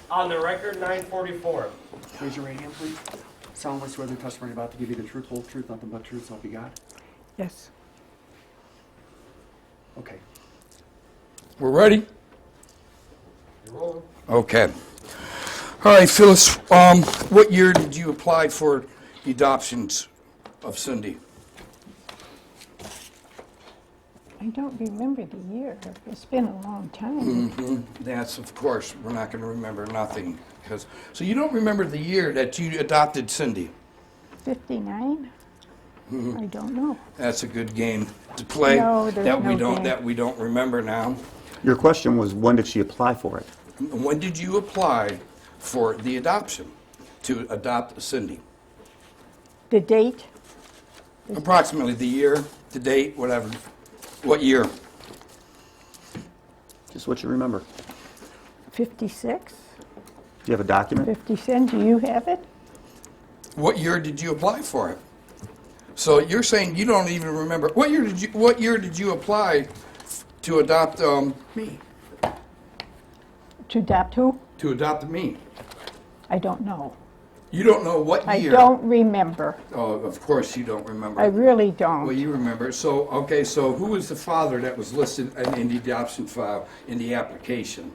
On the record, 944. Raise your right hand, please. Solemnly swear the testimony you're about to give you the truth, whole truth, nothing but truth, so help you God. Yes. Okay. We're ready? You're rolling. Okay. All right, Phyllis, what year did you apply for the adoptions of Cindy? I don't remember the year. It's been a long time. That's, of course, we're not going to remember nothing. So you don't remember the year that you adopted Cindy? 59? I don't know. That's a good game to play. No, there's that no we don't remember now. Your question was, when did she apply for it? When did you apply for the adoption to adopt Cindy? The date? Approximately the year, the date, whatever. What year? Just what you remember. 56? Do you have a document? 57? Do you have it? What year did you apply for it? So you're saying you don't even remember. What year did you apply to adopt me? To adopt who? To adopt me? I don't know. You don't know what year? I don't remember. Oh, of course you don't remember. I really don't. Well, you remember. So, okay, so who was the father that was listed in the adoption file in the application?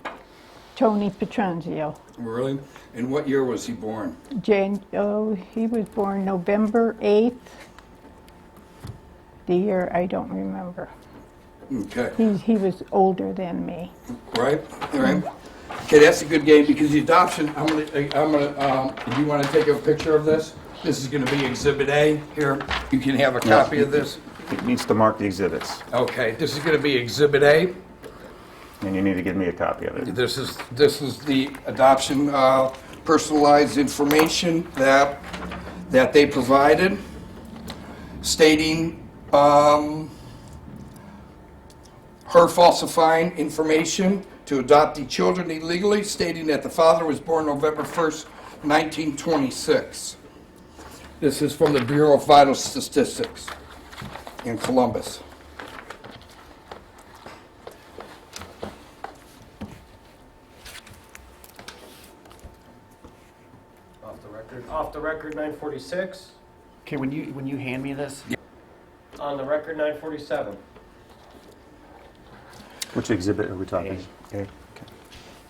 Tony Petranzio. Really? And what year was he born? He was born November 8th. The year I don't remember. Okay. He was older than me. Right? All right. Okay, that's a good game because the adoption, do you want to take a picture of this? This is going to be Exhibit A. Here, you can have a copy of this. It needs to mark the exhibits, Okay, this is going to be Exhibit A. and you need to give me a copy of it. This is the adoption personalized information that they provided, stating her falsifying information to adopt the children illegally, stating that the father was born November 1st, 1926. This is from the Bureau of Vital Statistics in Columbus. Off the record, 946. Okay, when you hand me this, On the record, 947. Which exhibit are we talking? A. Okay.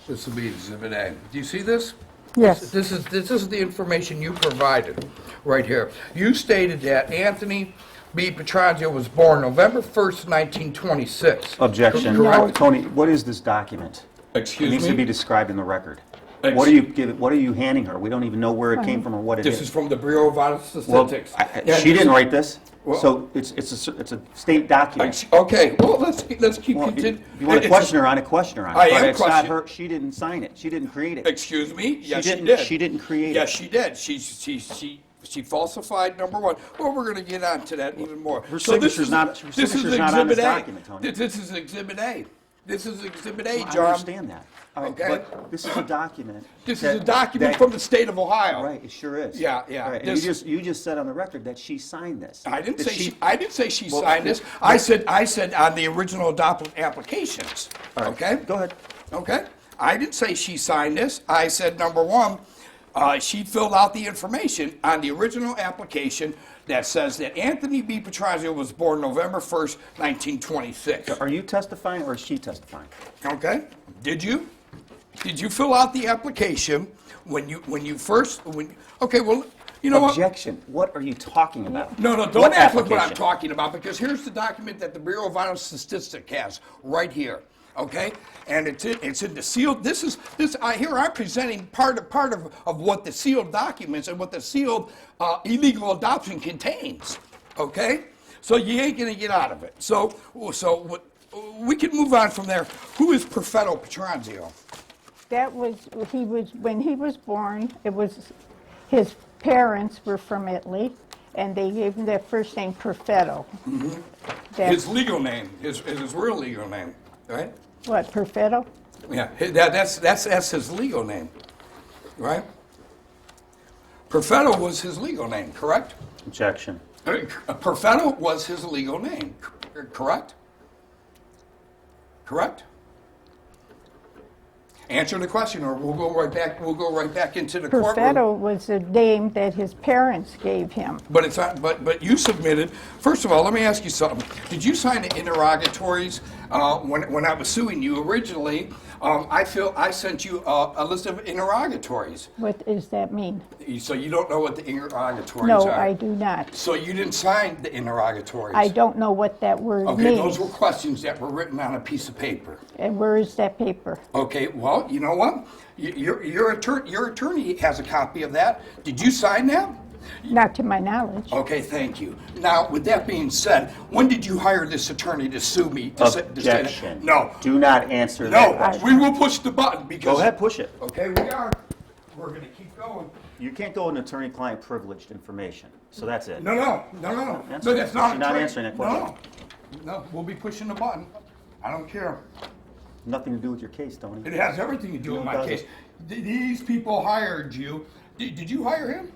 This will be Exhibit A. Do you see this? Yes. This is the information you provided right here. You stated that Anthony B. Petranzio was born November 1st, 1926. Objection. Correct. Tony, what is this document? It Excuse needs to be me? described in the record. Ex- What are you handing her? We don't even know where it came from or what it is. This is from the Bureau of Vital Well, Statistics. she didn't write this, Well- so it's a state document. Okay, well, let's keep Well, continuing. if you want to question her on it, question her on it. I But am it's not questioning. her. She didn't sign it. She didn't create it. Excuse me? Yes, she didn't. did. She didn't create Yes, it. she did. She falsified number one. Well, we're going to get on to that even more. Her So this signature's is- not- her this is signature's not on this Exhibit A. document, Tony. This is Exhibit A. This is Exhibit A, I John. understand that. All right, Okay. but this is a document. This that- is a document that- from the state of Ohio. Right, it sure is. Yeah, yeah. Right, and This- you just said on the record that she signed this. I didn't That say she Well, signed this. I said on the original adopted applications. All right, Okay? Go ahead. Okay? I didn't say she signed this. I said, number one, she filled out the information on the original application that says that Anthony B. Petranzio was born November 1st, 1926. Are you testifying or is she testifying? Okay? Did you? Did you fill out the application okay, well, you know what? Objection. What are you talking about? No, don't What act like what I'm application? talking about, because here's the document that the Bureau of Vital Statistics has right here. Okay, and it's in the sealed. I'm presenting part of what the sealed documents and what the sealed illegal adoption contains. Okay, so you ain't gonna get out of it. So we can move on from there. Who is Perfetto Petranzio? When he was born, it was, his parents were from Italy, and they gave him their first name Perfetto. His legal name, his real legal name, right? What, Perfetto? Yeah, that's his legal name, right? Perfetto was his legal name, correct? Objection. Perfetto was his legal name, correct? Correct? Answer the question, or we'll go right back. We'll go right back into the courtroom. Perfetto was a name that his parents gave him. But it's not. But you submitted. First of all, let me ask you something. Did you sign the interrogatories when I was suing you originally? I sent you a list of interrogatories. What does that mean? So you don't know what the interrogatories No, are. I do not. So you didn't sign the interrogatories. I don't know what that word Okay, means. those were questions that were written on a piece of paper. And where is that paper? Okay, well, you know what? Your attorney has a copy of that. Did you sign that? Not to my knowledge. Okay, thank you. Now, with that being said, when did you hire this attorney to sue me? To say that? Objection. No. Do not answer that No, question. we will push the button because. Go ahead, push it. Okay, we are. We're going to keep going. You can't go in attorney-client privileged information. So that's it. No, Answer. that's not. You're not answering that question. No, we'll be pushing the button. I don't care. Nothing to do with your case, Tony. It has everything to do with my doesn't. case. These people hired you. Did you hire him?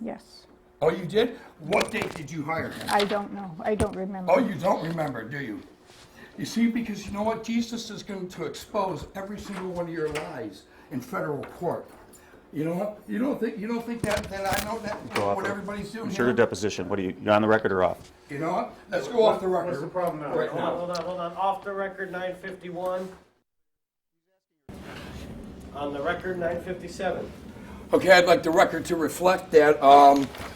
Yes. Oh, you did? What date did you hire him? I don't know. I don't remember. Oh, you don't remember, do you? You see, because you know what? Jesus is going to expose every single one of your lies in federal court. You know what? You don't think that I know that Go off what the- everybody's doing Insert a here? deposition. What are you on the record or off? You know what? Let's go off the record. What's the problem now? Right Hold now. on, hold on. Off the record, 951. On the record, 957. Okay, I'd like the record to reflect that,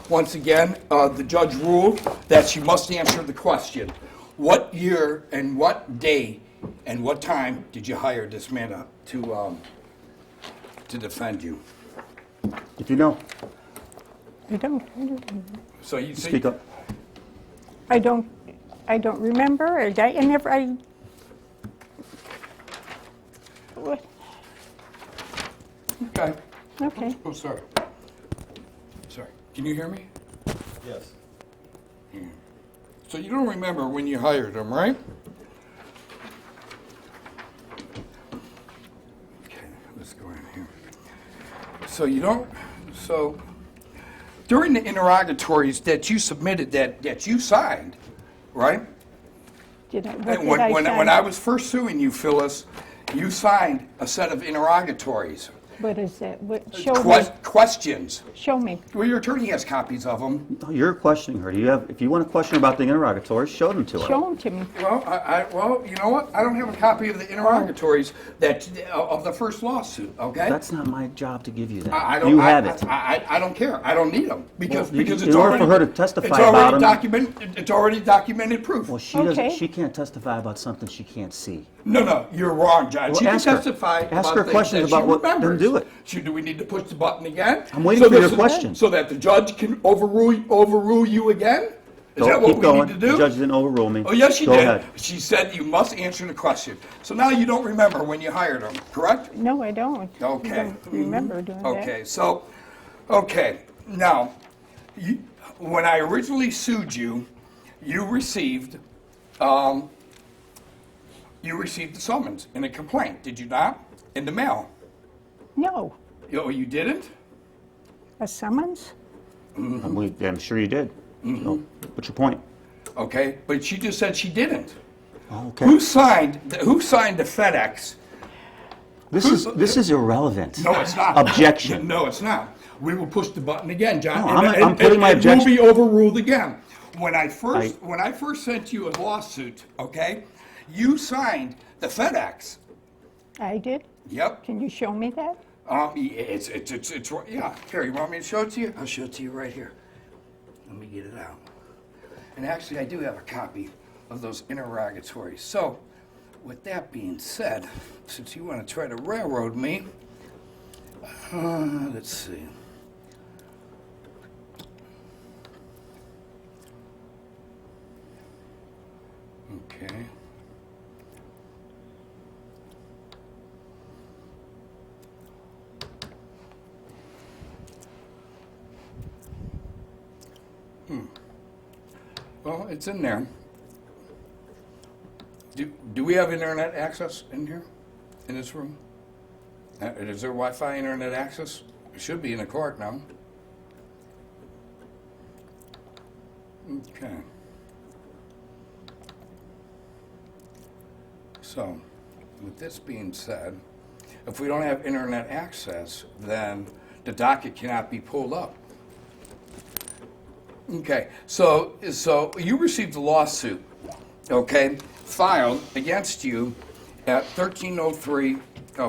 once again, the judge ruled that she must answer the question. What year and what day and what time did you hire this man to defend you? If you know, I don't. So you say, speak up. I don't remember. I never. What? Okay. Okay. Oh, sorry. Sorry. Can you hear me? Yes. So you don't remember when you hired him, right? Okay, let's go in here. So you don't, so during the interrogatories that you submitted, that you signed, right? Did I? What And did when, I when, sign? when I was first suing you, Phyllis, you signed a set of interrogatories. What is that? What? Show me. Questions. Show me. Well, your attorney has copies of them. You're questioning her. Do you have? If you want to question about the interrogatories, show them to her. Show them to me. Well, well, you know what? I don't have a copy of the interrogatories of the first lawsuit. Okay. That's not my job to give you that. I don't. You have it. I don't care. I don't need them because Well, because in it's order already for her to testify it's already about 'em- documented. It's already documented proof. Well, she doesn't. Okay. She can't testify about something she can't see. No, you're wrong, John. Well, She can ask her. testify. Ask about her things questions that she about what- then remembers. do it. Do we need to push the button again? I'm waiting for your this is- question. So that the judge can overrule you again? Is that what Keep we going. need to do? The judge didn't overrule me. Oh, yes, she Go did. ahead. She said you must answer the question. So now you don't remember when you hired him, correct? No, I don't. Okay. I don't remember doing that. Okay, so, now, when I originally sued you, you received the summons and a complaint, did you not? In the mail. No. Oh, you didn't? A summons? I'm sure you did. Mm-hmm. So, what's your point? Okay, but she just said she didn't. Okay. Who signed the FedEx? This is irrelevant. No, it's not. Objection. No, it's not. We will push the button again, John. No, I'm putting my objection- It will be overruled again. When I first sent you a lawsuit, okay, you signed the FedEx. I did. Yep. Can you show me that? It's yeah. Here, you want me to show it to you? I'll show it to you right here. Let me get it out. And actually, I do have a copy of those interrogatories. So, with that being said, since you want to try to railroad me, let's see. Okay. Well, it's in there. Do we have internet access in here, in this room? Is there Wi-Fi internet access? It should be in the court now. Okay. So, with this being said, if we don't have internet access, then the docket cannot be pulled up. Okay, so you received a lawsuit, okay, filed against you at 1303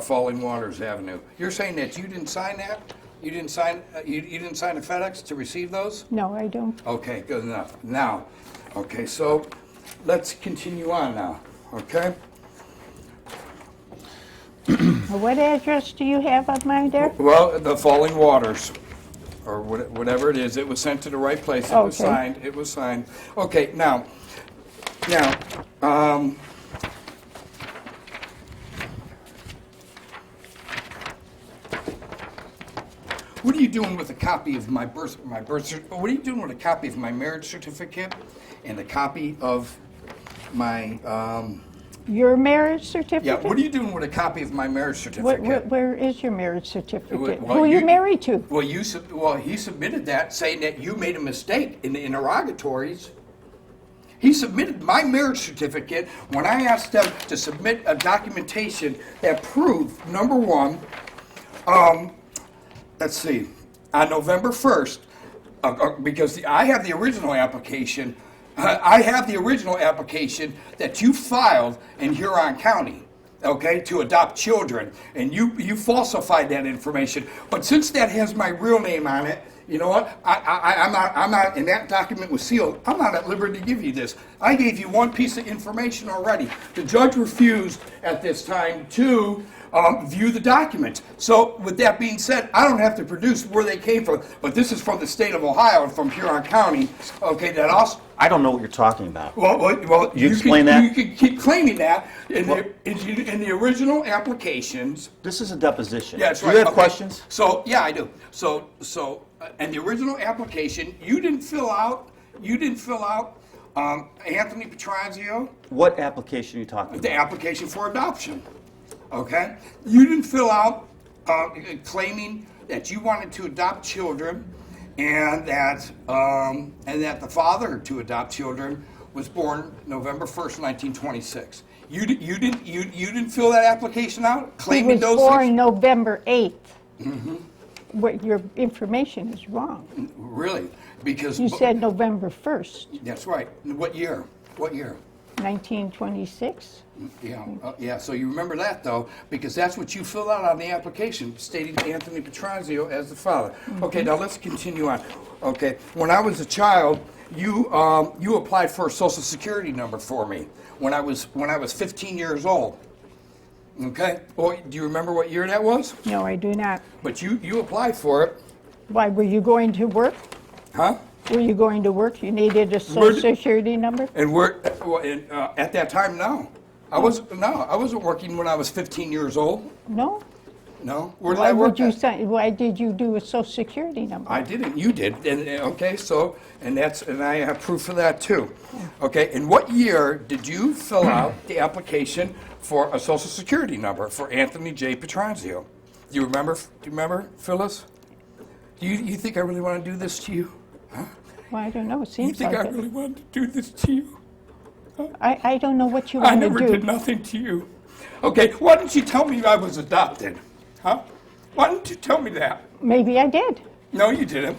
Falling Waters Avenue. You're saying that you didn't sign that? You didn't sign you didn't sign the FedEx to receive those? No, I don't. Okay, good enough. Now, okay, so let's continue on now, okay? What address do you have on mine there? Well, the Falling Waters, or whatever it is, it was sent to the right place. It was Okay. signed. It was signed. Okay, now, what are you doing with a copy of my birth? What are you doing with a copy of my marriage certificate and a copy of my? Your marriage certificate? Yeah. What are you doing with a copy of my marriage certificate? Where is your marriage certificate? Well, Who are you married to? Well, he submitted that saying that you made a mistake in the interrogatories. He submitted my marriage certificate when I asked them to submit a documentation that proved, number one, let's see, on November 1st, because I have the original application. I have the original application that you filed in Huron County, okay, to adopt children, and you falsified that information. But since that has my real name on it, you know what? I'm not, and that document was sealed. I'm not at liberty to give you this. I gave you one piece of information already. The judge refused at this time to view the documents. So with that being said, I don't have to produce where they came from, but this is from the state of Ohio, from Huron County, okay, that also. I don't know what you're talking about. Well, You explain that? You can keep claiming that in the original applications. This is a deposition. Yeah, that's Do right. you have Okay. questions? So yeah, I do. So in the original application, you didn't fill out. Anthony Petrazio, What application are you talking the about? application for adoption. Okay, you didn't fill out claiming that you wanted to adopt children, and that the father to adopt children was born November 1st, 1926. You didn't fill that application out, He claiming was those born things? November 8th. What, your information is wrong. Really? Because You said November 1st, that's right. What year? 1926. Yeah. So you remember that though, because that's what you filled out on the application, stating Anthony Petrazio as the father. Okay, now let's continue on. Okay, when I was a child, you applied for a Social Security number for me when I was 15 years old. Okay. Well, do you remember what year that was? No, I do not. But you applied for it, Why, were you going to work? huh? Were you going to work? You needed a Where social did- security number? And at that time, no. I wasn't working when I was 15 years old. No? No. Where did Why I work would you at? sign, why did you do a social security number? I didn't. You did. And okay, so and I have proof of that too. Okay. In what year did you fill out the application for a Social Security number for Anthony J. Petrazio? Do you remember? Phyllis? Do you think I really want to do this to you? Well, I don't know, it You seems think like I it. really wanted to do this to you? I don't know what you I want to never do. did nothing to you. Okay. Why didn't you tell me I was adopted? Huh? Why didn't you tell me that? Maybe I did. No, you didn't.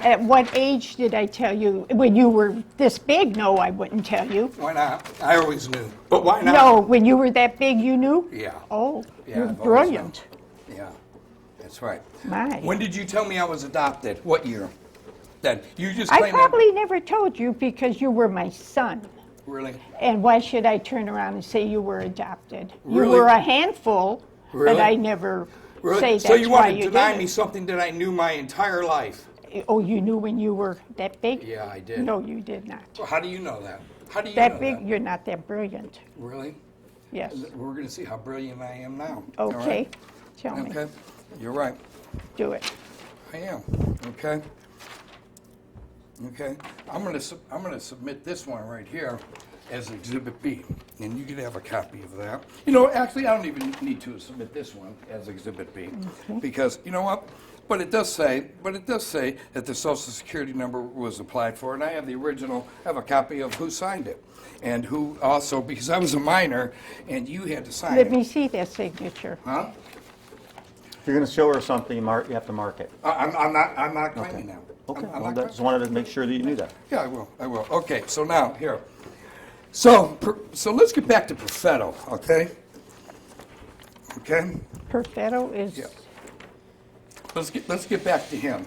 At what age did I tell you? When you were this big, no, I wouldn't tell you. Why not? I always knew. But why not? No, when you were that big, you knew? Yeah. Oh, Yeah, you're I've always brilliant. Yeah, that's right. My. When did you tell me I was adopted? What year? Then you just I claimed probably never told you because you were my son. that. Really? And why should I turn around and say you were adopted? Really? You were a handful, Really? but I never Really? say So that's you why want to you deny did me it. something that I knew my entire life? Oh, you knew when you were that big? Yeah, I did. No, you did not. Well, how do you know that? How do you That know big, that? you're not that brilliant. Really? Yes. We're going to see how brilliant I am now. All Okay. right? Tell me. Okay. You're right. Do it. I am. Okay. Okay. I'm going to submit this one right here. as Exhibit B, and you can have a copy of that. You know, actually, I don't even need to submit this one as Exhibit B, because, you know what? But it does say that the Social Security number was applied for, and I have the original, I have a copy of who signed it, and who also, because I was a minor, and you had to sign Let it. me see that signature. Huh? If you're going to show her something, you have to mark it. I'm not claiming that. Okay, I'm well, not just wanted to make sure that you knew that. Yeah, I will. Okay, so now, here. So let's get back to Perfetto, okay? Okay? Perfetto is, Yeah. Let's get back to him.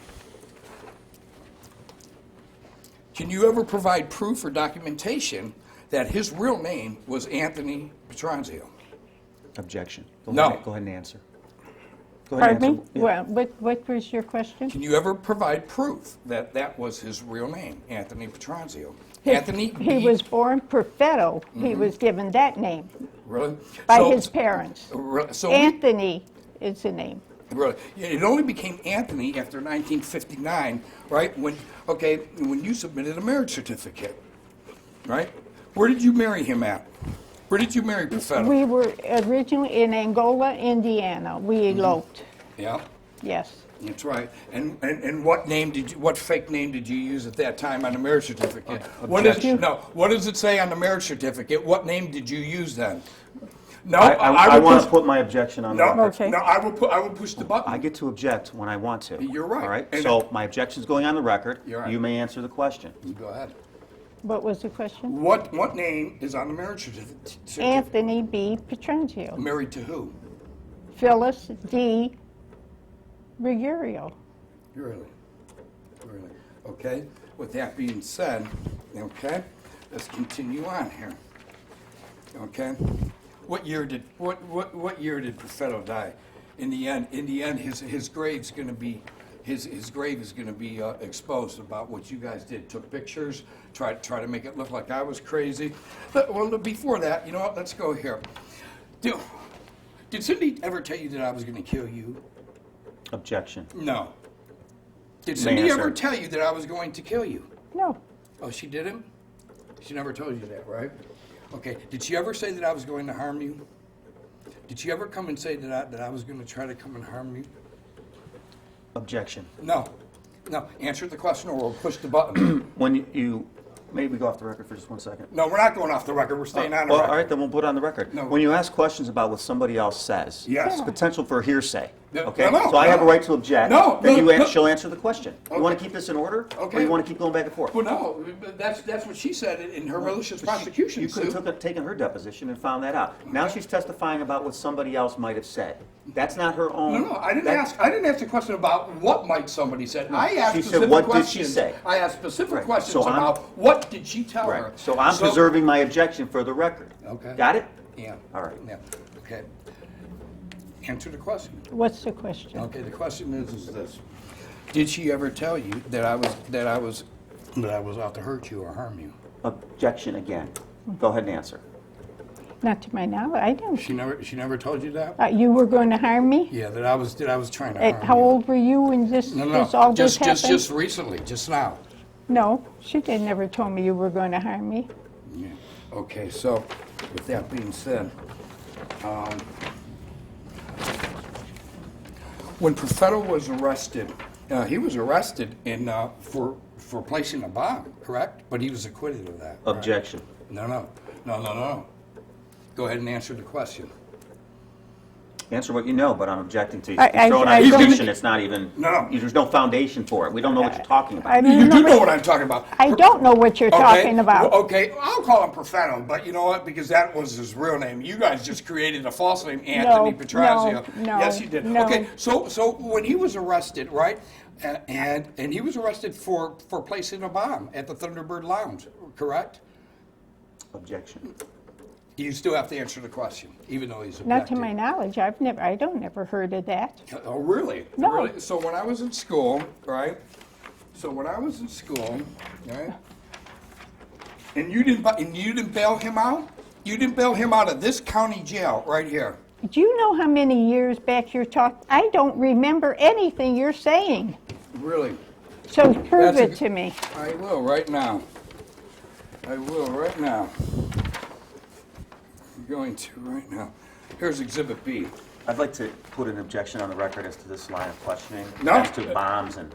Can you ever provide proof or documentation that his real name was Anthony Petronzio? Objection. Go No. Ahead, go ahead and answer. Go ahead pardon and me? answer. Yeah. Well, what was your question? Can you ever provide proof that that was his real name, Anthony Petronzio? His- Anthony He B- was born Perfetto. He was given that name Really? by So- his parents. So Anthony is the name. Really, yeah, it only became Anthony after 1959, right? When you submitted a marriage certificate, right? Where did you marry him at? Where did you marry Perfetto? We were originally in Angola, Indiana. We eloped. Yeah, Yes. that's right. And what fake name did you use at that time on the marriage certificate? What does it say on the marriage certificate? What name did you use then? No, I would want to push- put my objection on the No, record. Okay. no, I will push the button. I get to object when I want to. You're right. All right, And- so my objection's going on the record. You're right. You may answer the question. You go ahead. What was the question? What name is on the marriage certificate? Anthony B. Petronzio. Married to who? Phyllis D. Rigurio. Really? Okay. With that being said, okay, let's continue on here. Okay. What year did Perfetto die? In the end, his grave's going to be his grave is going to be exposed about what you guys did. Took pictures, try to make it look like I was crazy. Well, before that, you know what? Let's go here. Did Cindy ever tell you that I was going to kill you? Objection. No. Did May Cindy answer. ever tell you that I was going to kill you? No. Oh, she didn't? She never told you that, right? Okay. Did she ever say that I was going to harm you? Did she ever come and say that I was going to try to come and harm you? Objection. No. No. Answer the question or we'll push the button. When you, maybe go off the record for just 1 second. No, we're not going off the record. We're staying on the Well, record. all right, then we'll put it on the record. No. When you ask questions about what somebody else says, Yes. it's potential for hearsay. No, Okay, no, so I have a no. right to object. No, Then no, no. she'll answer the question. You want Okay. to keep this in order, or Okay. you want to keep going back and forth? Well, no. That's what she said in her malicious prosecution You could suit. have taken her deposition and found that out. Now she's testifying about what somebody else might have said. That's not her own. No, I didn't ask. I didn't ask a question about what might somebody said. I asked She said, specific what did questions. she say? I asked specific Right. questions So I'm- about what did she tell her. Right. So I'm preserving my objection for the record. Okay. Got it? Yeah. All right. Yeah. Okay. Answer the question. What's the question? Okay. The question is this: did she ever tell you that I was out to hurt you or harm you? Objection again. Go ahead and answer. Not to my knowledge. I don't. She never told you that? You were going to harm me? Yeah. That I was trying to harm How you. old were you when this No. all this Just happened? recently. Just now. No, she never told me you were going to harm me. Yeah. Okay, so with that being said, when Perfetto was arrested, he was arrested for placing a bomb, correct? But he was acquitted of that. right? Objection. No. Go ahead and answer the question. Answer what you know, but I'm objecting to you. I- Throwing I out a don't- position, it's not even, No. there's no foundation for it. We don't know what you're talking I about. mean, You do no, know what I'm talking about. I don't know what you're talking about. Well, okay, I'll call him Perfetto, but you know what? Because that was his real name. You guys just created a false name, Anthony Petronzio. no, Yes, you did. no. Okay, so when he was arrested, right, and he was arrested for placing a bomb at the Thunderbird Lounge, correct? Objection. You still have to answer the question, even though he's Not to objecting. my knowledge. I don't never heard of that. Oh, really? No. Really? So when I was in school, right? Right? And you didn't bail him out? You didn't bail him out of this county jail right here. Do you know how many years back you're talking? I don't remember anything you're saying. Really? So prove That's it to me. I will right now. I will right now. I'm going to right now. Here's Exhibit B. I'd like to put an objection on the record as to this line of questioning. No. As to bombs and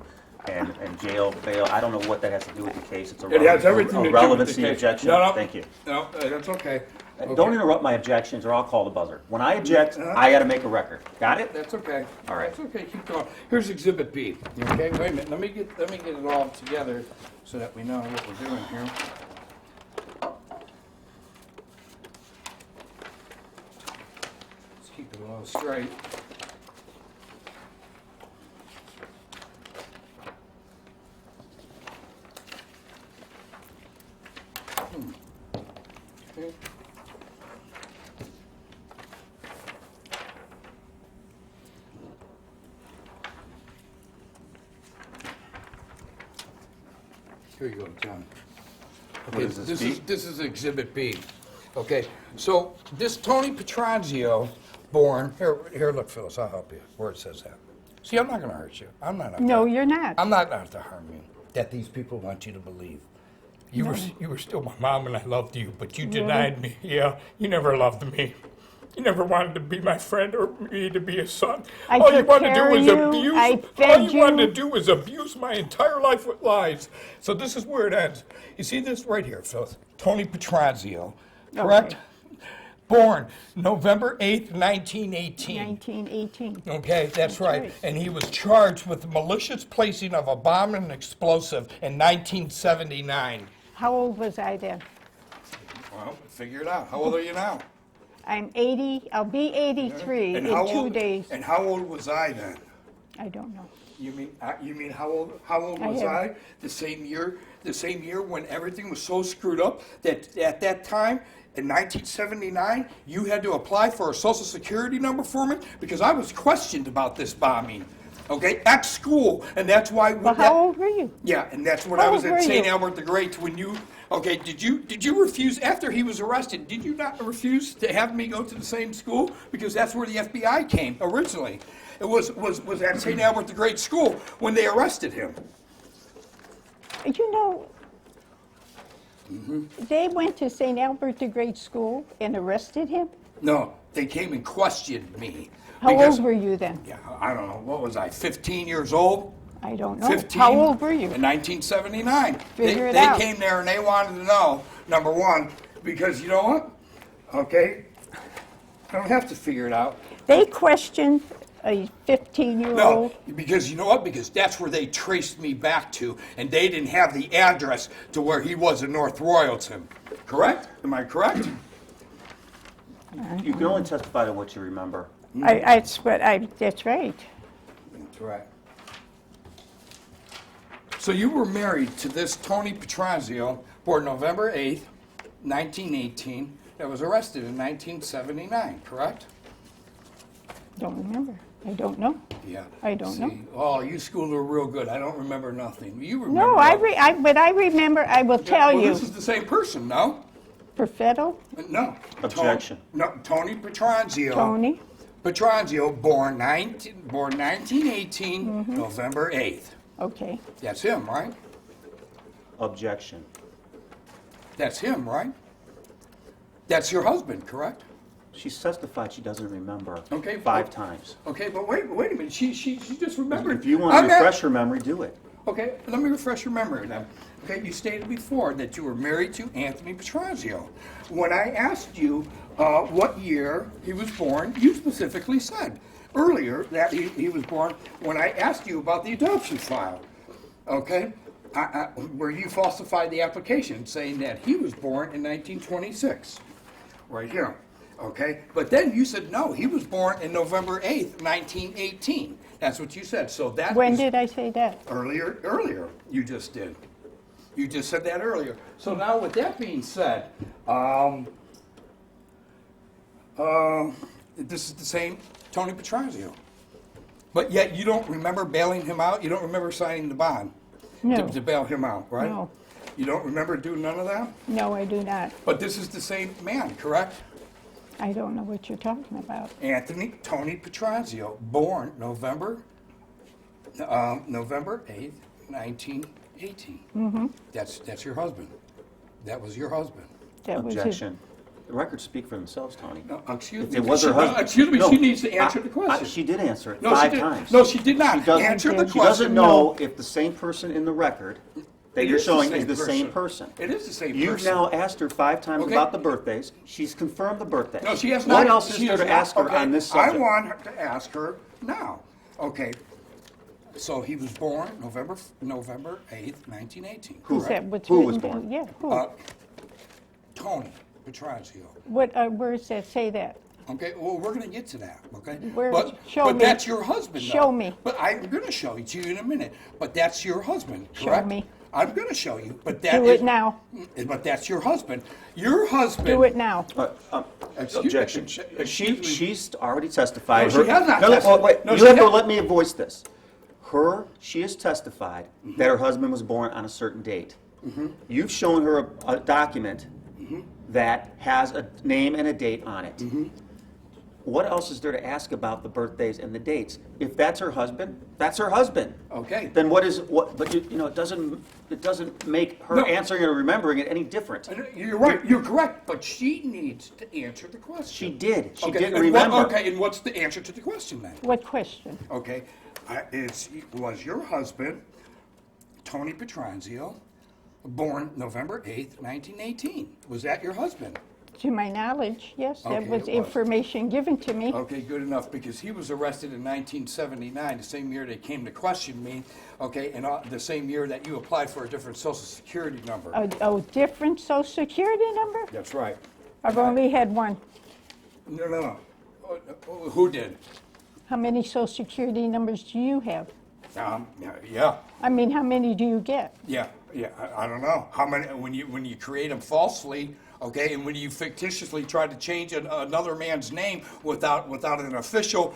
jail bail. I don't know what that has to do with the case. It's a It has everything to do with the relevancy case. objection. No, no. Thank you. No, that's okay. Don't interrupt my objections or I'll call the buzzer. When I object, I gotta make a record. Got it? That's okay. All right. That's okay. Keep going. Here's Exhibit B. Okay, wait a minute. Let me get it all together so that we know what we're doing here. Let's keep it all straight. Okay. Here you go, John. What is this, B? This is Exhibit B. Okay, so this Tony Petranzio, born here. Look, Phyllis, I'll help you. Where it says that. See, I'm not going to hurt you. I'm not. No, you're not. I'm not out to harm you. That these people want you to believe. You were still my mom, and I loved you, but you denied me. Yeah, you never loved me. You never wanted to be my friend or me to be a son. I All you took wanted to care do of was you. abuse. I All fed you wanted you. to do was abuse my entire life with lies. So this is where it ends. You see this right here, Phyllis? Tony Petranzio, correct? Okay. Born November 8th, 1918. 1918. Okay, that's right. right. And he was charged with the malicious placing of a bomb and an explosive in 1979. How old was I then? Well, figure it out. How old are you now? I'm 80. I'll be 83 in 2 days. And how old was I then? I don't know. You mean how old? How old I was have- I? The same year. The same year when everything was so screwed up that at that time in 1979 you had to apply for a Social Security number for me because I was questioned about this bombing. Okay, at school, and that's why. Well, how old were you? Yeah, and that's when How I was old at were St. you? Albert the Great. When you, okay, did you refuse after he was arrested? Did you not refuse to have me go to the same school because that's where the FBI came originally? It was at St. Albert the Great school when they arrested him. You know, they went to St. Albert the Great School and arrested him? No, they came and questioned me. How because- old were you then? Yeah, I don't know. What was I? 15 years old. I don't know. 15. How old were you? In 1979. Figure it they out. came there and they wanted to know, number one, because you know what? Okay, I don't have to figure it out. They questioned a No, 15-year-old. because you know what? Because that's where they traced me back to, and they didn't have the address to where he was in North Royalton. Correct? Am I correct? You can only testify to what you remember. That's right. That's right. So you were married to this Tony Petranzio, born November 8th, 1918, that was arrested in 1979, correct? Don't remember. I don't know. Yeah. I don't know. See, oh, you schooled her real good. I don't remember nothing. You remember. No, but I remember, I will tell well, you. This is the same person, no? Perfetto, No. Objection. Tony Petranzio. Tony, Petranzio, born 1918, Mm-hmm. November 8th. okay. That's him, right? Objection. That's him, right? That's your husband, correct? She's testified she doesn't remember Okay, 5 times. Okay, but wait a minute. She just remembered. If you want to I'm at- refresh her memory, do it. Okay, let me refresh your memory then. Okay, you stated before that you were married to Anthony Petranzio. When I asked you what year he was born, you specifically said earlier that he was born when I asked you about the adoption file. Okay, where you falsified the application saying that he was born in 1926. Right here. Okay, but then you said no, he was born in November 8th, 1918. That's what you said. So that When was did I say that? earlier you just did. You just said that earlier. So now with that being said, this is the same Tony Petranzio. But yet you don't remember bailing him out? You don't remember signing the bond No. to bail him out, right? No. You don't remember doing none of that? No, I do not. But this is the same man, correct? I don't know what you're talking about. Anthony Tony Petranzio, born November 8th, 1918. Mm-hmm. That's your husband. That was your husband. That was his. Objection. The records speak for themselves, Tony. No, excuse If me. it was her husband. Excuse me, No, she needs to answer the question. She did answer it No, she 5 did- times. No, she did not. She doesn't- Answer the She doesn't question. know if the same person in the record that It you're is the showing same is the same person. person. It is the same You've person. now asked her 5 times Okay. about the birthdays. She's confirmed the birthdays. No, she has not. What else is she there has to not- ask her okay, on this subject? I want her to ask her now. Okay. So he was born November 8th, 1918. Who? Is that what's Who written was down? born? Yeah, who? Tony Petrazio. What, where does that say that? Okay, well, we're going to get to that, okay? Where- but show but me. that's your husband, though. Show me. But I'm going to show it to you in a minute. But that's your husband, Show correct? me. I'm going to show you, but that Do it is- now. But that's your husband. Your husband. Do it now. Excuse- Objection. excuse me. She's already testified. No, she has not No, testified. wait, No, you she have to has- let me voice this. She has testified Mm-hmm. that her husband was born on a certain date. You've shown her a document Mm-hmm. that has a name and a date on it. What else is there to ask about the birthdays and the dates? If that's her husband, that's her husband. Okay. Then but you know, it doesn't make her No. answering and remembering it any different. You're right. You're correct. But she needs to answer the question. She did. She Okay, didn't and remember. okay, and what's the answer to the question then? What question? Okay, was your husband, Tony Petrazio, born November 8th, 1918? Was that your husband? To my knowledge, yes, that Okay, was it was. information given to me. Okay, good enough, because he was arrested in 1979, the same year they came to question me, okay, and the same year that you applied for a different social security number. A different social security number? That's right. I've only had one. No. Who did? How many social security numbers do you have? Yeah. I mean, how many do you get? Yeah, I don't know how many when you create them falsely, okay, and when you fictitiously try to change another man's name without an official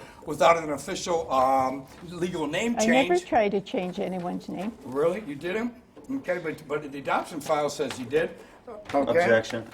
legal name I change. never tried to change anyone's name. Really, you didn't? Okay, but the adoption file says you did. Okay. Objection.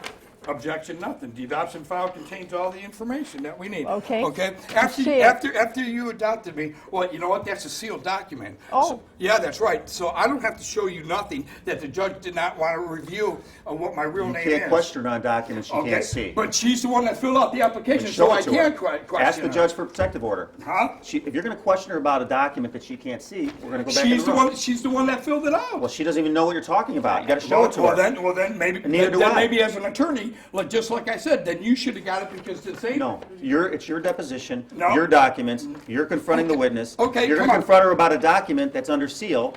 Objection, nothing. The adoption file contains all the information that we need. Okay. Okay. See it. After you adopted me, well, you know what? That's a sealed document. Oh. So, yeah, that's right. So I don't have to show you nothing that the judge did not want to review what my real You name can't is. question her on documents she Okay. can't see. But she's the one that filled out the application, Then so show I it to can her. question Ask the her. judge for a protective order. Huh? If you're going to question her about a document that she can't see, we're going to go back in She's the the room. one. She's the one that filled it out. Well, she doesn't even know what you're talking about. You got to show it to well, her. then maybe. And neither do then I. maybe as an attorney, just like I said, then you should have got it because the same. No, it's your deposition, No. your documents. You're confronting the witness. Okay, You're come going to on. confront her about a document that's under seal.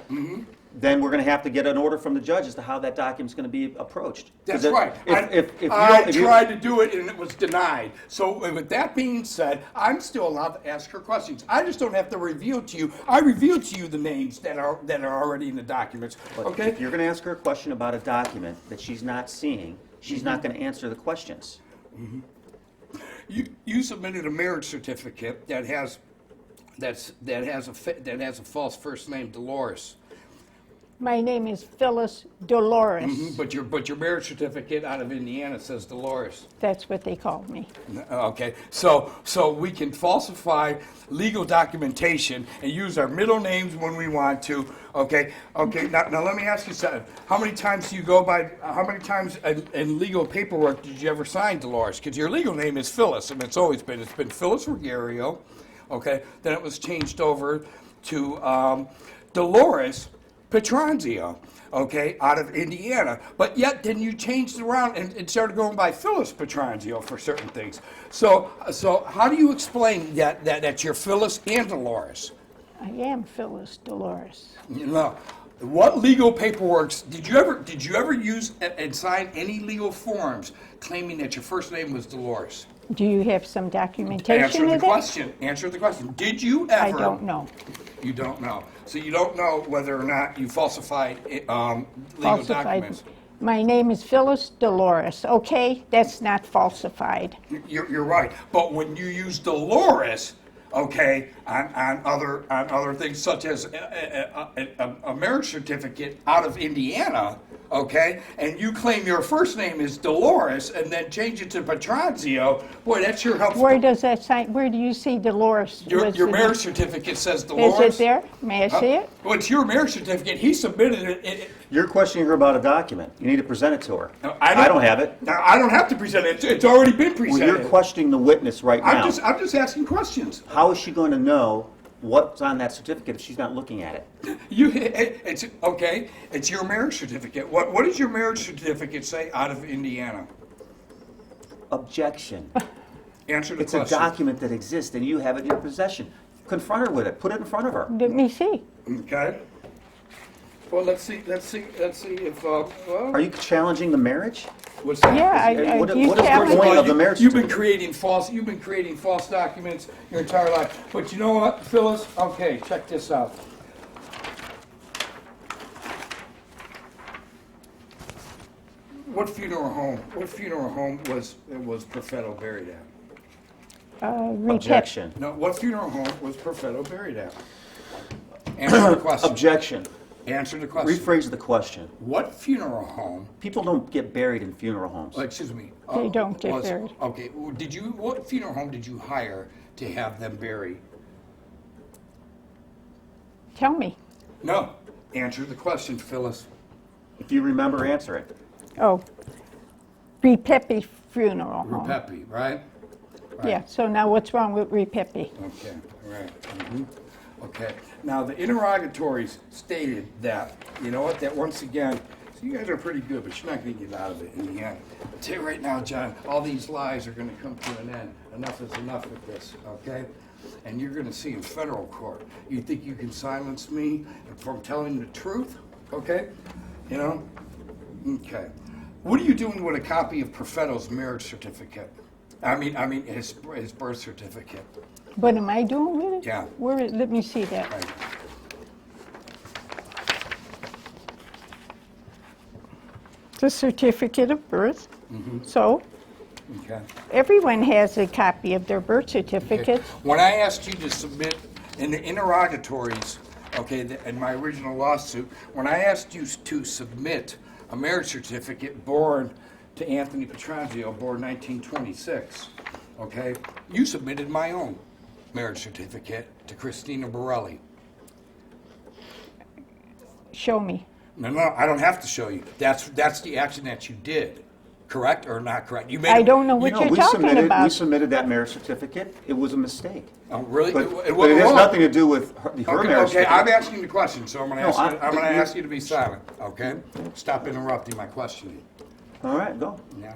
Then we're going to have to get an order from the judge as to how that document's going to be approached. 'Cause That's right. If you I don't, if you- tried to do it and it was denied. So with that being said, I'm still allowed to ask her questions. I just don't have to reveal to you. I reveal to you the names that are already in the documents. But Okay. if you're going to ask her a question about a document that she's not seeing, she's not going to answer the questions. You submitted a marriage certificate that has a false first name, Dolores. My name is Phyllis Dolores. But your marriage certificate out of Indiana says Dolores. That's what they called me. Okay, so we can falsify legal documentation and use our middle names when we want to. Okay. Now let me ask you something. How many times in legal paperwork did you ever sign Dolores? Because your legal name is Phyllis, and it's been Phyllis Ruggiero. Okay. Then it was changed over to Dolores Petrazio, okay, out of Indiana. But yet, then you changed it around and started going by Phyllis Petrazio for certain things. So how do you explain that you're Phyllis and Dolores? I am Phyllis Dolores. No. What legal paperwork did you ever use and sign any legal forms claiming that your first name was Dolores? Do you have some documentation Answer of the that? question. Answer the question. Did you ever? I don't know. You don't know. So you don't know whether or not you falsified legal Falsified. documents. My name is Phyllis Dolores, okay? That's not falsified. You're right. But when you use Dolores, okay, on other things such as a marriage certificate out of Indiana, okay, and you claim your first name is Dolores and then change it to Petrazio, boy, that sure helps. Where does that sign, where do you see Dolores? Your listed? marriage certificate says Dolores. Is it there? May I see it? Well, it's your marriage certificate. He submitted it. You're questioning her about a document. You need to present it to her. No, I don't have it. Now, I don't have to present it. It's already been Well, presented. you're questioning the witness right now. I'm just asking questions. How is she going to know what's on that certificate if she's not looking at it? It's okay. It's your marriage certificate. What does your marriage certificate say out of Indiana? Objection. Answer the It's a question. document that exists and you have it in your possession. Confront her with it. Put it in front of her. Let me see. Okay. Well, let's see if. Well, Are you challenging the marriage? what's that? Yeah, What you is the challenge- point of the marriage You've been certificate? creating false documents your entire life. But you know what, Phyllis? Okay, check this out. What funeral home was Perfetto buried at? Objection. No, what funeral home was Perfetto buried at? Answer the question. Objection. Answer the question. Rephrase the question. What funeral home? People don't get buried in funeral homes. Excuse me. They don't get buried. Okay. What funeral home did you hire to have them buried? Tell me. No. Answer the question, Phyllis. If you remember, answer it. Oh, Repepe Funeral Home. Pepe, right? Yeah, so now what's wrong with Repepe? Okay, right. Okay. Now, the interrogatories stated that, you know what, that once again, so you guys are pretty good, but you're not going to get out of it in the end. I'll tell you right now, John, all these lies are going to come to an end. Enough is enough with this, okay? And you're going to see in federal court. You think you can silence me from telling the truth, okay? You know? Okay. What are you doing with a copy of Perfetto's marriage certificate? I mean his birth certificate. What am I doing with it? Yeah. Let me see that. Right. The certificate of birth. So Okay. everyone has a copy of their birth certificate. When I asked you to submit in the interrogatories, okay, in my original lawsuit, when I asked you to submit a marriage certificate born to Anthony Petrazio, born 1926, okay, you submitted my own marriage certificate to Christina Borelli. Show me. No, I don't have to show you. That's the action that you did. Correct or not correct? You made I don't know what No, you're we talking submitted, about. we submitted that marriage certificate. It was a mistake. Oh, really? But, It but it has wrong. nothing to do with her Okay, marriage okay, certificate. I'm asking the question, so I'm going to No, ask you. I- ask you to be silent. Okay? Stop interrupting my questioning. All right, go. Yeah,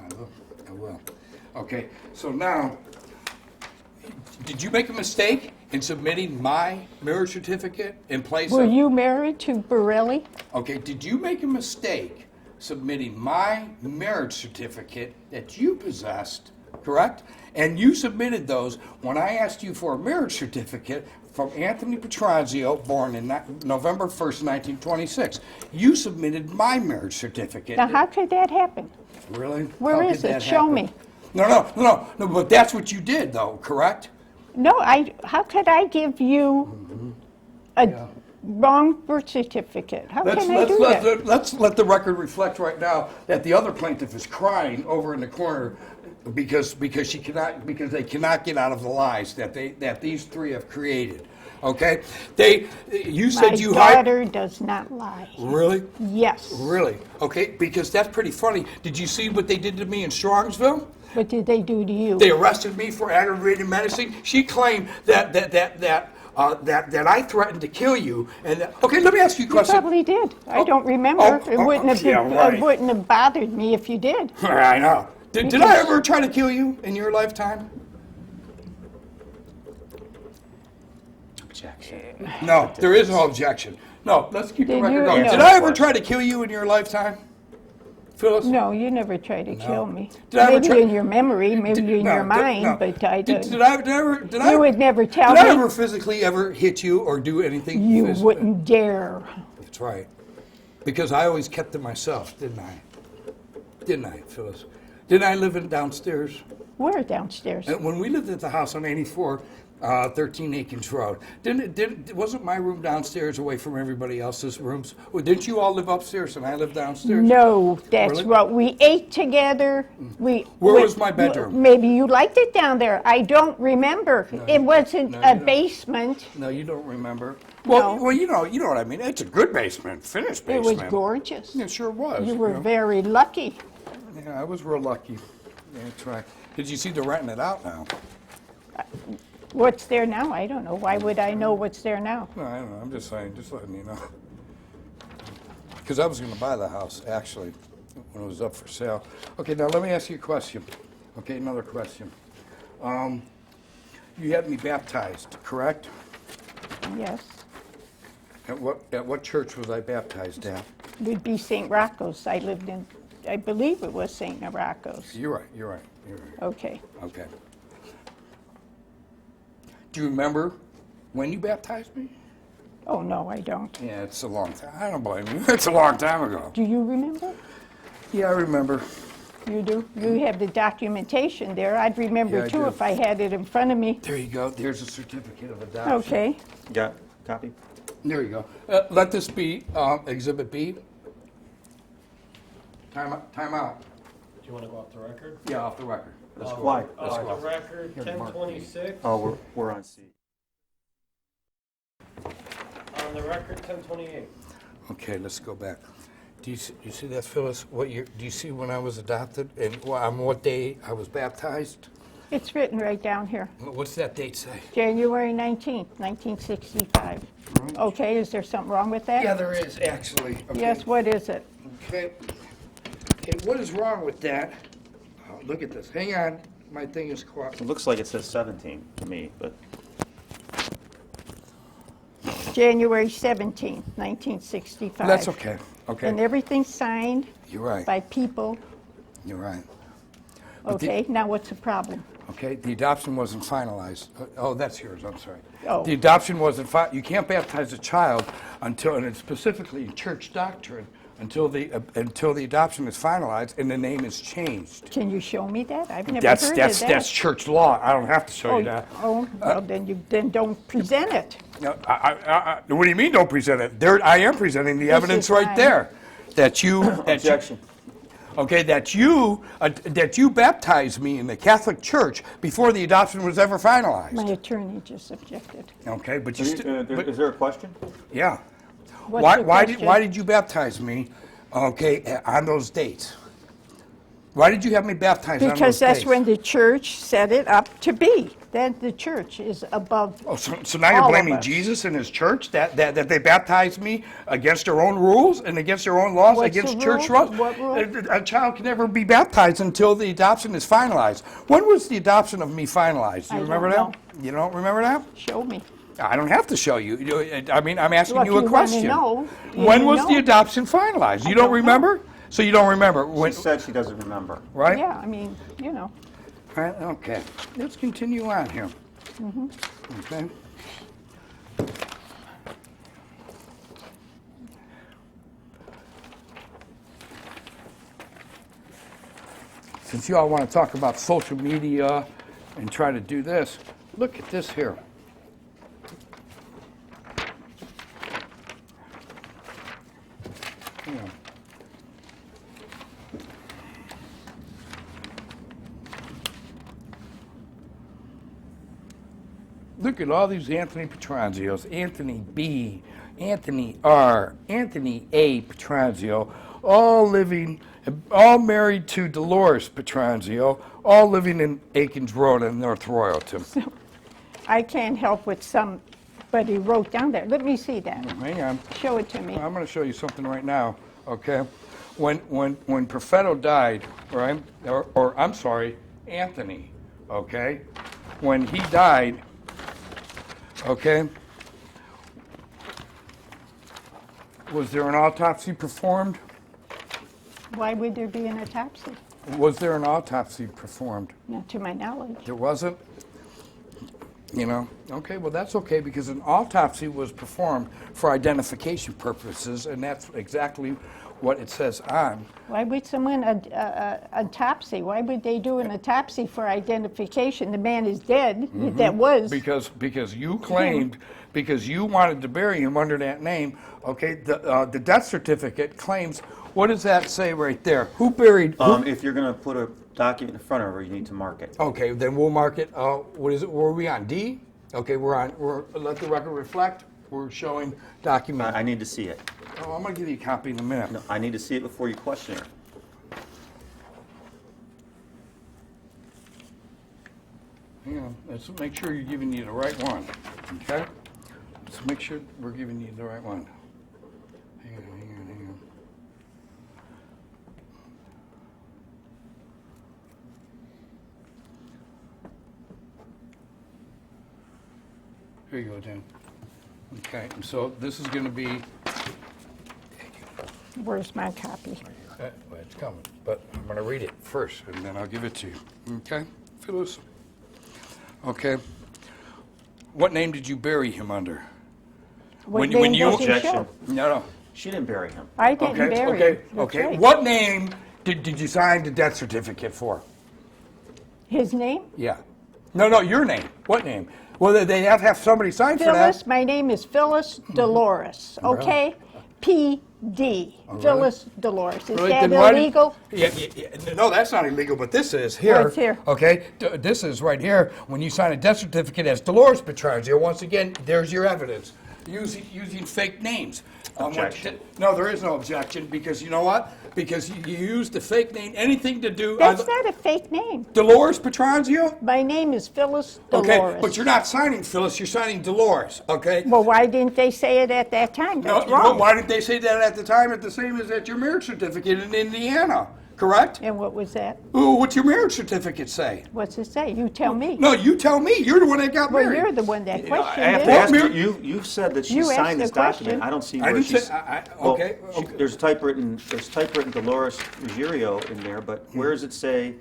I will. Okay, so now, did you make a mistake in submitting my marriage certificate in place Were of? you married to Borelli? Okay, did you make a mistake submitting my marriage certificate that you possessed, correct? And you submitted those when I asked you for a marriage certificate from Anthony Petrazio, born in November 1st, 1926. You submitted my marriage certificate. Now, how could that happen? Really? Where How is could it? that Show happen? me. No, but that's what you did, though, correct? No, how could I give you a wrong birth certificate? How can I do that? Let's let the record reflect right now that the other plaintiff is crying over in the corner because they cannot get out of the lies that these three have created. Okay? You said My you hired. daughter does not lie. Really? Yes. Really? Okay, because that's pretty funny. Did you see what they did to me in Strongsville? What did they do to you? They arrested me for aggravated menacing. She claimed that I threatened to kill you. And okay, let me ask you a You question. probably did. I don't remember. It wouldn't have yeah, right. it wouldn't have bothered me if you did. I know. Did I ever try to kill you in your lifetime? Objection. No, there is no objection. No, let's keep the Did record you- going. no. Did I ever try to kill you in your lifetime, Phyllis? No, you never tried to kill me. Did I ever Maybe try- in your memory, maybe in No, your mind, no. but I Did don't. I? You would never tell Did I me. ever physically ever hit you or do anything? You physically? wouldn't dare. That's right. Because I always kept to myself, didn't I? Didn't I, Phyllis? Didn't I live in downstairs? Where downstairs? When we lived at the house on 84, 13 Aikens Road, wasn't my room downstairs away from everybody else's rooms? Well, didn't you all live upstairs and I lived downstairs? No, that's Really? what we ate together. Where was my bedroom? Maybe you liked it down there. I don't remember. It wasn't no, a you don't. basement. No, you don't remember. Well, No. well, you know what I mean. It's a good basement, finished It basement. was gorgeous. It sure was. You were know. very lucky. Yeah, I was real lucky. Yeah, that's right. Did you see they're renting it out now? What's there now? I don't know. Why would I know what's there now? No, I don't know. I'm just saying, just letting you know. Because I was going to buy the house, actually, when it was up for sale. Okay, now let me ask you a question. Okay, another question. You had me baptized, correct? Yes. At what church was I baptized at? Would be St. Rocco's. I lived in, I believe it was St. Rocco's. You're right, you're right, you're right. Okay. Okay. Do you remember when you baptized me? Oh, no, I don't. Yeah, it's a long time. I don't blame you. It's a long time ago. Do you remember? Yeah, I remember. You do? You have the documentation there. I'd remember Yeah, I too do. if I had it in front of me. There you go. There's a certificate of adoption. Okay. Got a copy? There you go. Let this be Exhibit B. Time out. Do you want to go off the record? Yeah, off the record. Why? Off the record, Here, Mark. 1026. Oh, we're on C. On the record, 1028. Okay, let's go back. Do you see that, Phyllis? What year? Do you see when I was adopted and on what day I was baptized? It's written right down here. What's that date say? January 19th, 1965. Okay, is there something wrong with that? Yeah, there is actually. Okay. Yes, what is it? Okay. Okay, what is wrong with that? Oh, look at this. Hang on. My thing is quiet. It looks like it says 17 to me, but January 17th, 1965. That's okay. Okay. And everything's signed You're right. by people. You're right. But the- Okay, now what's the problem? Okay, the adoption wasn't finalized. Oh, that's yours, I'm sorry. Oh. The adoption wasn't you can't baptize a child until, and it's specifically in church doctrine, until the adoption is finalized and the name is changed. Can you show me that? I've never heard of that. That's church law. I don't have to show Oh, you that. well, then don't present it. No, what do you mean don't present it? I am presenting the evidence is right fine. there. That you objection. Okay, that you baptized me in the Catholic Church before the adoption was ever finalized. My attorney just objected. Okay, but you still, Is there a question? yeah. What's Why, your why question? did you baptize me? Okay, on those dates. Why did you have me baptized on those Because that's dates? when the church set it up to be. Then the church is above. Oh, so now you're all of blaming us. Jesus and his church that they baptized me against their own rules and against their own laws, What's against the church rule? laws? What rule? A child can never be baptized until the adoption is finalized. When was the adoption of me finalized? Do you I remember don't that? You don't remember that? Show me. I don't have to show you. I mean, I'm asking Well, you if a you wanna question. know, When you was the know. adoption finalized? You don't don't know. remember? So you don't remember when, She said she doesn't remember. right? Yeah, I mean, you know. Right, okay. Let's continue on here. Okay. Since you all want to talk about social media and try to do this, look at this here. Hang on. Look at all these Anthony Petranzios, Anthony B, Anthony R, Anthony A Petranzio, all married to Dolores Petranzio, all living in Aikens Road in North Royalton. I can't help what somebody wrote down there. Let me see that. Hang on, Show it to me. I'm going to show you something right now, okay? When Perfetto died, right, or I'm sorry, Anthony, okay? When he died, okay, was there an autopsy performed? Why would there be an autopsy? Was there an autopsy performed? Not to my knowledge. There wasn't? You know, okay, well, that's okay, because an autopsy was performed for identification purposes, and that's exactly what it says on. Why would someone autopsy? Why would they do an autopsy for identification? The man is dead. That was. Because you claimed, because you wanted to bury him under that name, okay, the death certificate claims, what does that say right there? Who buried? If you're going to put a document in front of her, you need to mark it. Okay, then we'll mark it, what is it, were we on D? Okay, let the record reflect, we're showing document. I need to see it. Oh, I'm gonna give you a copy in a minute. No, I need to see it before you question her. Hang on, let's make sure you're giving you the right one, okay? Let's make sure we're giving you the right one. Hang on. Here you go, Dan. Okay, so this is gonna be, Where's my copy? well, it's coming, but I'm gonna read it first, and then I'll give it to you, okay? Phyllis? Okay. What name did you bury him under? What When name you- does it Objection. show? No. She didn't bury him. I didn't bury him. That's Okay. right. What name did you sign the death certificate for? His name? Yeah. No, your name. What name? Well, they have to have somebody sign for that. Phyllis. My name is Phyllis Dolores. Okay? P.D. Phyllis Dolores. Is Really? that Then why did- illegal? Yeah. No, that's not illegal, but this is here. What's here? Okay, this is right here. When you sign a death certificate as Dolores Petrangio, once again, there's your evidence. Using fake names. Objection. No, there is no objection, because you know what? Because you used the fake name, anything to do. That's not a fake name. Dolores Petrangio? My name is Phyllis Okay, Dolores. but you're not signing Phyllis, you're signing Dolores, okay? Well, why didn't they say it at that time? That's wrong. Why did they say that at the time? At the same as at your marriage certificate in Indiana, correct? And what was that? Ooh, what's your marriage certificate say? What's it say? You tell me. No, you tell me. You're the one that got Well, married. you're the one that I questioned have to it. ask Mir- you. You've said that she You asked signed the this question. document. I don't see I where didn't she's. say. Well, Okay. there's typewritten Dolores Ruggiero in there, but where does it say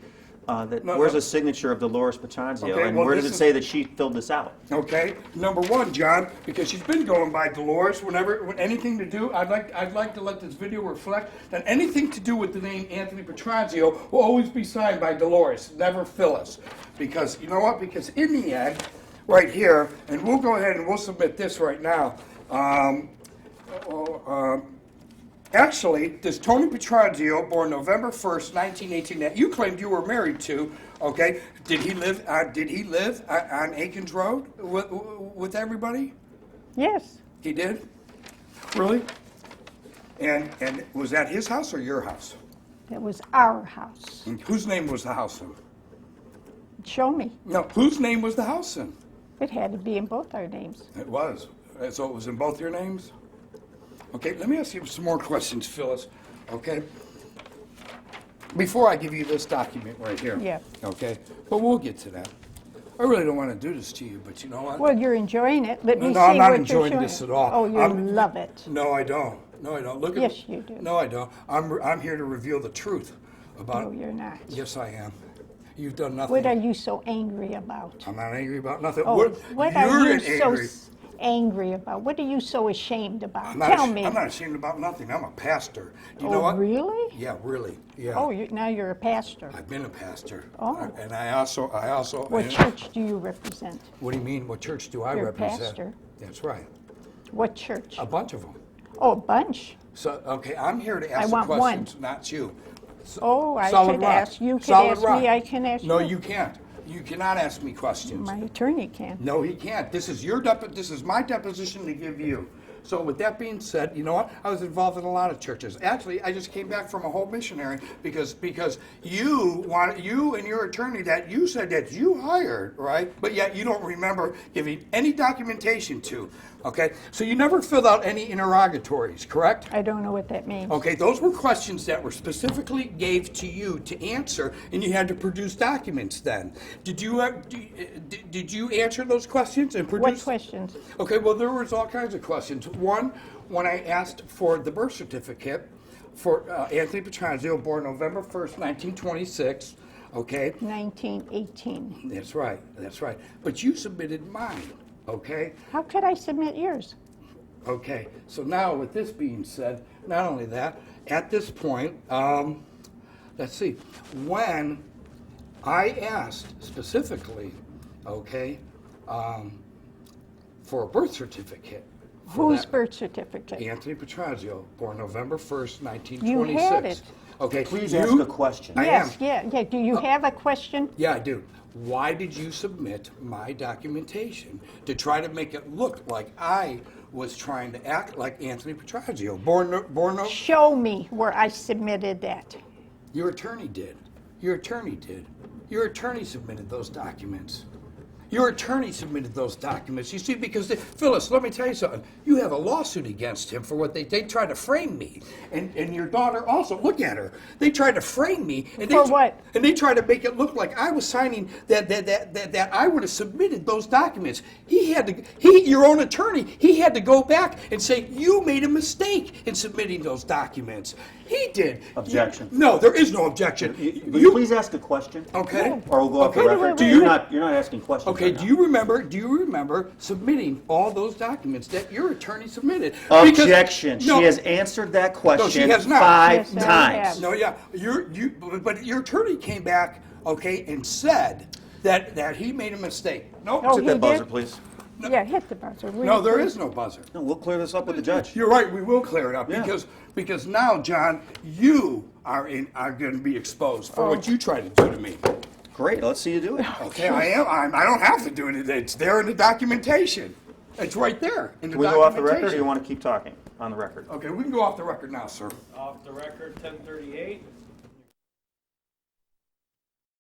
that? No, where's no. the signature of Dolores Petrangio, Okay, and well, where does this it is- say that she filled this out? Okay. Number one, John, because she's been going by Dolores. When anything to do, I'd like to let this video reflect that anything to do with the name Anthony Petrangio will always be signed by Dolores, never Phyllis. Because you know what? Because in the end, right here, and we'll go ahead and we'll submit this right now. Actually, this Tony Petrangio, born November 1st, 1918, that you claimed you were married to, okay? Did he live on Aikens Road with everybody? Yes. He did? Really? And was that his house or your house? It was our house. And whose name was the house in? Show me. No, whose name was the house in? It had to be in both our names. It was. So it was in both your names? Okay, let me ask you some more questions, Phyllis, okay? Before I give you this document right here. Yeah. Okay, but we'll get to that. I really don't want to do this to you, but you know what? Well, you're enjoying it. Let me No, see I'm not what enjoying you're this showing. at all. Oh, you love it. No, I don't. No, I don't. Look at Yes, you do. No, I don't. I'm here to reveal the truth about No, you're not. Yes, I am. You've done nothing. What are you so angry about? I'm not angry about nothing. Oh, what are you're you so angry. angry about? What are you so ashamed about? I'm not Tell ashamed- me. I'm not ashamed about nothing. I'm a pastor. You know Oh, what? really? Yeah, really. Yeah. Oh, now you're a pastor. I've been a pastor. Oh. And I also. What church do you represent? What do you mean? What church do I You're a represent? pastor. That's right. What church? A bunch of them. Oh, a bunch. So, okay, I'm here to I ask want the one. questions, not you. Oh, I Solid could rock. ask. You could Solid ask rock. me. I can ask No, you. you can't. You cannot ask me questions. My attorney can. No, he can't. This is this is my deposition to give you. So with that being said, you know what? I was involved in a lot of churches. Actually, I just came back from a whole missionary because you and your attorney that you said that you hired, right? But yet you don't remember giving any documentation to. Okay? So you never filled out any interrogatories, correct? I don't know what that means. Okay, those were questions that were specifically gave to you to answer, and you had to produce documents then. Did you answer those questions and produce? What questions? Okay, well, there was all kinds of questions. One, when I asked for the birth certificate for Anthony Petrangio, born November 1st, 1926, okay? 1918. That's right, that's right. But you submitted mine, okay? How could I submit yours? Okay, so now with this being said, not only that, at this point, let's see, when I asked specifically, okay, for a birth certificate. for Whose that- birth certificate? Anthony Petrozio, born November 1st, You 1926. had it. Okay. Please you- ask a question. I Yes, am. yeah. Do you have a question? Yeah, I do. Why did you submit my documentation to try to make it look like I was trying to act like Anthony Petrozio? Show me where I submitted that. Your attorney did. Your attorney did. Your attorney submitted those documents. Your attorney submitted those documents. You see, because Phyllis, let me tell you something. You have a lawsuit against him for what they tried to frame me, and your daughter also. Look at her. They tried to frame me. And For what? And they tried to make it look like I was signing that I would have submitted those documents. Your own attorney, he had to go back and say you made a mistake in submitting those documents. He did. Objection. No, there is no objection. Will you please ask a question? Okay. Or we'll go off the Okay. record. Wait, You're not asking questions. Okay, right do now. you remember submitting all those documents that your attorney submitted? Objection. No, She has answered that question has not. 5 Yes, I times. have. no, yeah, but your attorney came back, okay, and said that he made a mistake. Nope. Oh, Hit he that buzzer, did? please. Yeah, hit the buzzer. will No, you there please? is no buzzer. No, we'll clear this up with the judge. You're right. We will clear it up Yeah. because now, John, you are going to be exposed for what you tried to do to me. Great. Let's see you do it. Okay, I am. I don't have to do it. It's there in the documentation. It's right there in the Can we go off the record, or do documentation. you want to keep talking on the record? Okay, we can go off the record now, sir. Off the record, 10:38.